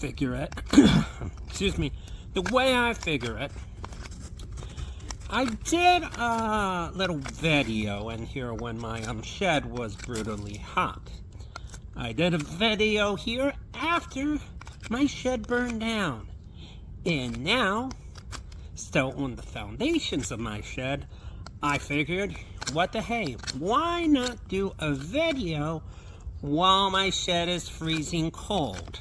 figure it, excuse me, the way I figure it, I did a little video in here when my shed was brutally hot. I did a video here after my shed burned down. And now, still on the foundations of my shed, I figured, what the hey, why not do a video while my shed is freezing cold?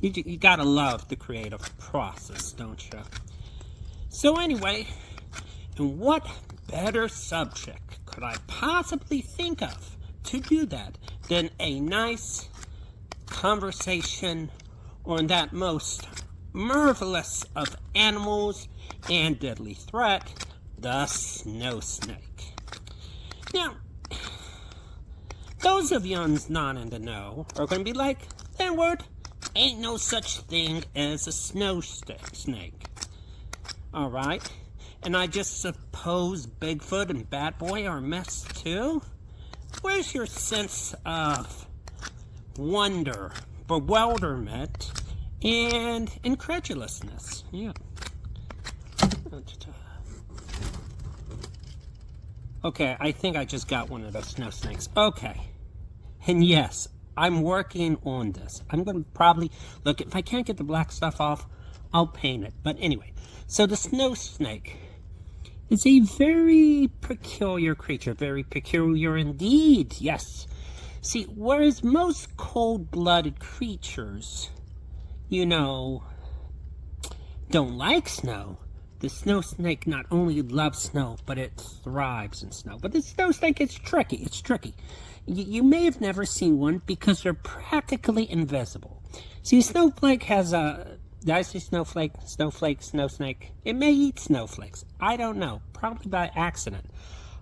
You gotta love the creative process, don't you? So anyway, and what better subject could I possibly think of to do that than a nice conversation on that most marvelous of animals and deadly threat, the snow snake. Now, those of yous not in the know are going to be like, Edward, ain't no such thing as a snow snake. Alright? And I just suppose Bigfoot and Bat Boy are a mess too? Where's your sense of wonder, bewilderment, and incredulousness? Yeah. Okay, I think I just got one of those snow snakes. Okay. And yes, I'm working on this. I'm going to probably, look, if I can't get the black stuff off, I'll paint it. But anyway, so the snow snake is a very peculiar creature. Very peculiar indeed, yes. See, whereas most cold-blooded creatures, you know, don't like snow, the snow snake not only loves snow, but it thrives in snow. But the snow snake is tricky. It's tricky. You may have never seen one because they're practically invisible. See, snowflake has a... Did I say snowflake? Snowflake, snow snake? It may eat snowflakes. I don't know. Probably by accident.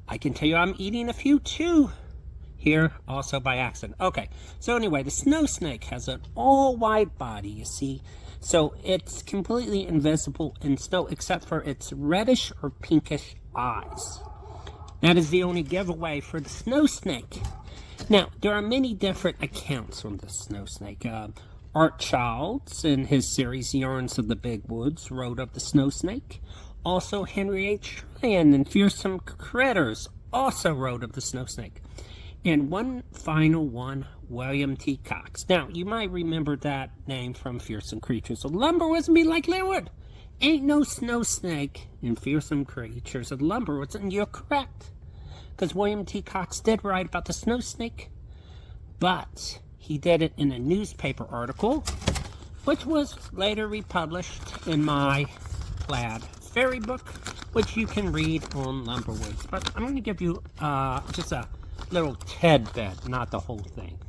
I can tell you I'm eating a few too here, also by accident. Okay, so anyway, the snow snake has an all-white body, you see. So it's completely invisible in snow except for its reddish or pinkish eyes. That is the only giveaway for the snow snake. Now, there are many different accounts on the snow snake. Art Childs, in his series Yarns of the Big Woods, wrote of the snow snake. Also, Henry H. Tryon in Fearsome Critters also wrote of the snow snake. And one final one, William T. Cox. Now, you might remember that name from Fearsome Creatures of Lumberwoods and be like, Leeward, ain't no snow snake in Fearsome Creatures of Lumberwoods, and you're correct. Because William T. Cox did write about the snow snake, but he did it in a newspaper article, which was later republished in my Plaid Fairy book, which you can read on Lumberwoods. But I'm going to give you just a little tidbit, not the whole thing.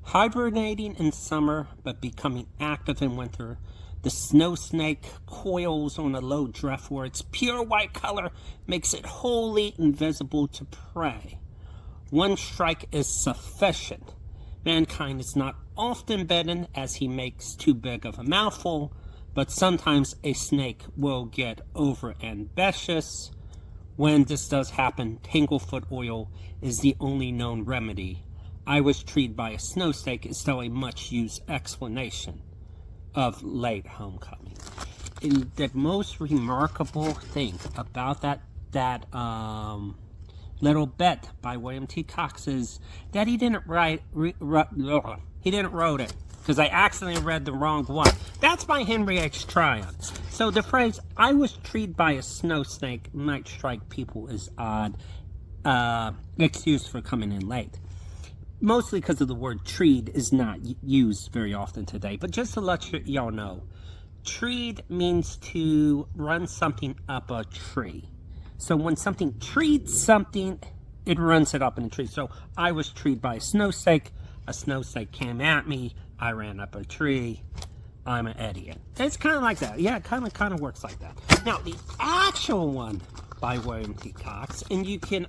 Hibernating in summer, but becoming active in winter, the snow snake coils on a low drift where its pure white color makes it wholly invisible to prey. One strike is sufficient. Mankind is not often bitten as he makes too big of a mouthful, but sometimes a snake will get over ambitious. When this does happen, tanglefoot oil is the only known remedy. I was treated by a snow snake is still a much-used explanation of late homecoming. And the most remarkable thing about that little bit by William T. Cox is that he didn't write it because I accidentally read the wrong one. That's by Henry H. Tryon. So the phrase "I was treated by a snow snake" might strike people as odd excuse for coming in late. Mostly because of the word treed is not used very often today. But just to let y'all know, treed means to run something up a tree. So when something treeds something, it runs it up in a tree. So I was treed by a snow snake came at me, I ran up a tree, I'm an idiot. It's kind of like that. Yeah, it kind of works like that. Now, the actual one by William T. Cox, and you can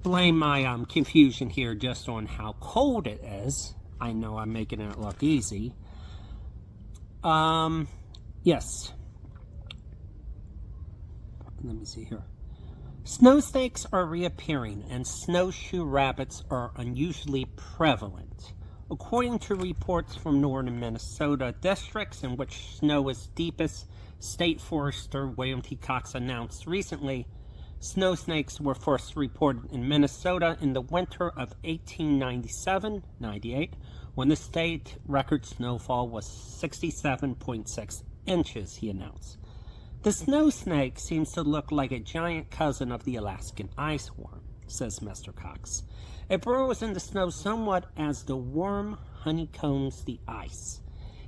blame my confusion here just on how cold it is. I know I'm making it look easy. Yes. Let me see here. Snow snakes are reappearing and snowshoe rabbits are unusually prevalent. According to reports from northern Minnesota districts in which snow is deepest, State Forester William T. Cox announced recently snow snakes were first reported in Minnesota in the winter of 1897-98, when the state record snowfall was 67.6 inches, he announced. The snow snake seems to look like a giant cousin of the Alaskan ice worm, says Mr. Cox. It burrows in the snow somewhat as the worm honeycombs the ice.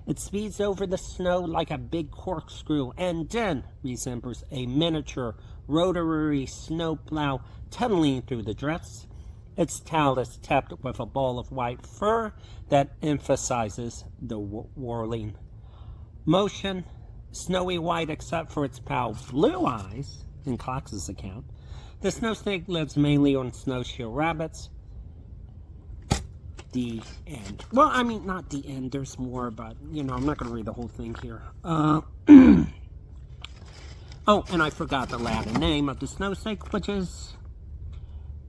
It speeds over the snow like a big corkscrew and then resembles a miniature rotary snowplow tunneling through the drifts. Its tail is tipped with a ball of white fur that emphasizes the whirling motion. Snowy white except for its pale blue eyes, in Cox's account. The snow snake lives mainly on snowshoe rabbits. The end. Well, I mean, not the end. There's more, but, I'm not going to read the whole thing here. Oh, and I forgot the Latin name of the snow snake, which is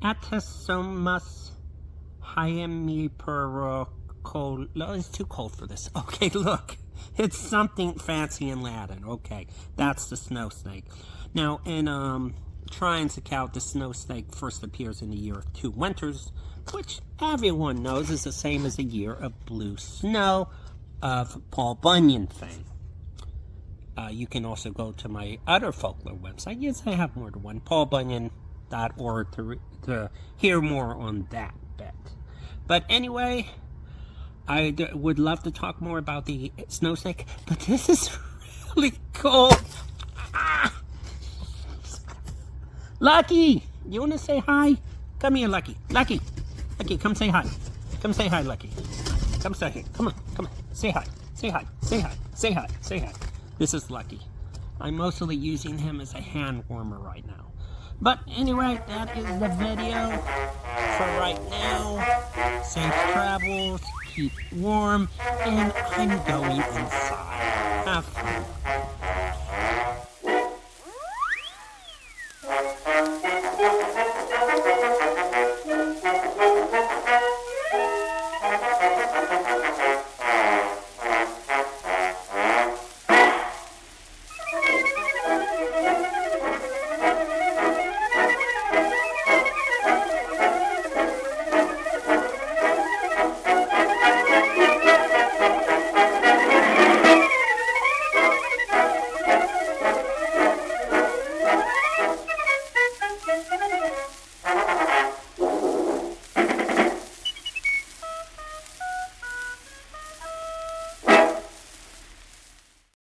Attesomus hyemipericolo. It's too cold for this. Okay, look. It's something fancy in Latin. Okay, that's the snow snake. Now, in Trine's account, the snow snake first appears in the year of 2 winters, which everyone knows is the same as the year of blue snow of Paul Bunyan fame. You can also go to my other folklore website. Yes, I have more than one, paulbunyan.org, to hear more on that bit. But anyway, I would love to talk more about the snow snake, but this is really cold. Ah! Lucky, you want to say hi? Come here, Lucky. Lucky, come say hi. Come say hi, Lucky. Come say hi. Come on. Say hi. Say hi. Say hi. Say hi. Say hi. This is Lucky. I'm mostly using him as a hand warmer right now. But anyway, that is the video for right now. Safe travels, keep warm, and I'm going inside. Have fun.